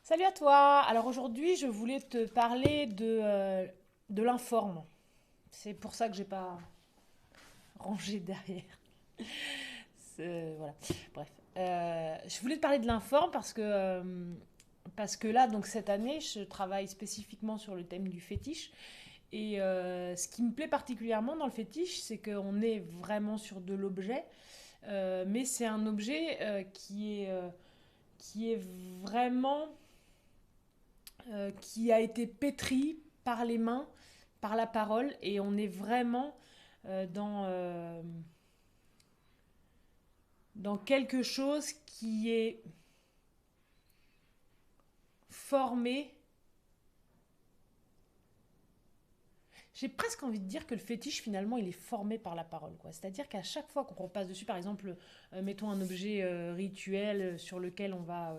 Salut à toi! Alors aujourd'hui, je voulais te parler de l'informe. C'est pour ça que j'ai pas rangé derrière. Voilà. Bref. Je voulais te parler de l'informe parce que là, donc cette année, je travaille spécifiquement sur le thème du fétiche. Et ce qui me plaît particulièrement dans le fétiche, c'est qu'on est vraiment sur de l'objet, mais c'est un objet qui est vraiment qui a été pétri par les mains, par la parole, et on est vraiment dans quelque chose qui est formé. J'ai presque envie de dire que le fétiche, finalement, il est formé par la parole, quoi. C'est-à-dire qu'à chaque fois qu'on repasse dessus, par exemple, mettons un objet rituel sur lequel on va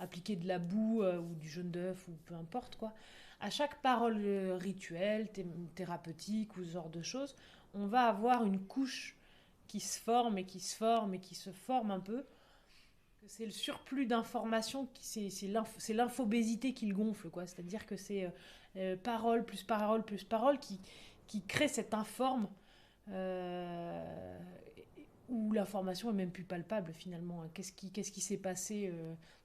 appliquer de la boue ou du jaune d'œuf ou peu importe, quoi. À chaque parole rituelle, thérapeutique ou ce genre de choses, on va avoir une couche qui se forme et qui se forme et qui se forme un peu. C'est le surplus d'informations, c'est l'infobésité qui le gonfle, quoi. C'est-à-dire que c'est parole plus parole plus parole qui crée cette informe euh, où l'information est même plus palpable finalement. Qu'est-ce qui s'est passé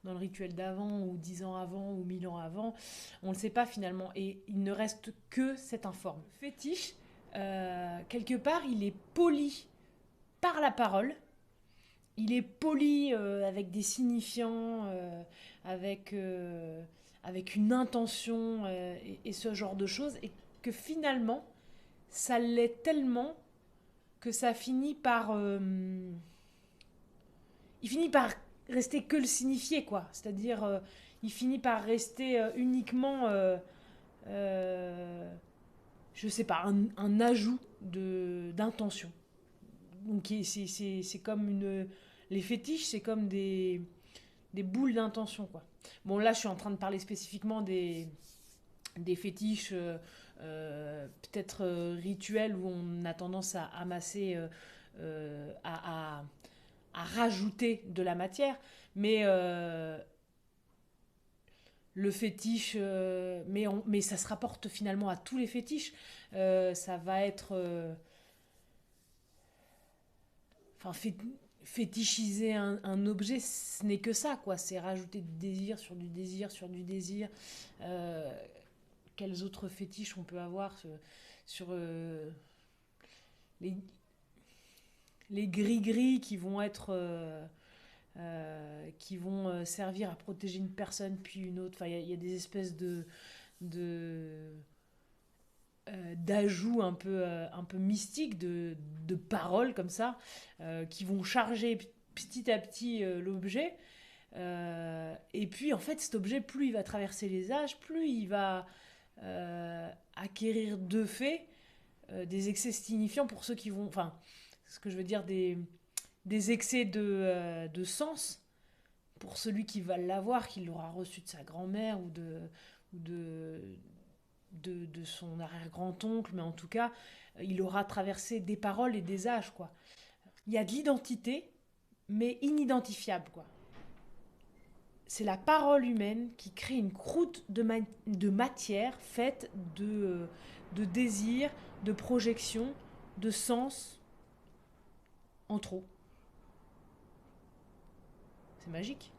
dans le rituel d'avant, ou 10 ans avant, ou 1000 ans avant? On ne le sait pas finalement. Et il ne reste que cette informe. Le fétiche, quelque part, il est poli par la parole, il est poli avec des signifiants, avec une intention et ce genre de choses, et que finalement, ça l'est tellement que ça finit par... il finit par rester que le signifié, quoi. C'est-à-dire, il finit par rester uniquement, euh, je sais pas, un ajout d'intention. Donc c'est comme une... Les fétiches, c'est comme des boules d'intention, quoi. Bon, là, je suis en train de parler spécifiquement des fétiches peut-être rituels où on a tendance à amasser, à rajouter de la matière. Mais le fétiche, mais ça se rapporte finalement à tous les fétiches. Ça va être... Enfin, fétichiser un objet, ce n'est que ça, quoi. C'est rajouter du désir sur du désir sur du désir. Euh, Quels autres fétiches on peut avoir sur les, les gris-gris qui vont être... qui vont servir à protéger une personne puis une autre. Enfin, il y a des espèces de d'ajouts un peu mystiques, de paroles comme ça, qui vont charger petit à petit l'objet. Et puis en fait, cet objet, plus il va traverser les âges, plus il va acquérir de fait des excès signifiants pour ceux qui vont... Enfin, ce que je veux dire, des excès de sens pour celui qui va l'avoir, qui l'aura reçu de sa grand-mère ou de son arrière-grand-oncle, mais en tout cas, il aura traversé des paroles et des âges, quoi. Il y a de l'identité, mais inidentifiable, quoi. C'est la parole humaine qui crée une croûte de matière faite de désir, de projection, de sens en trop. C'est magique.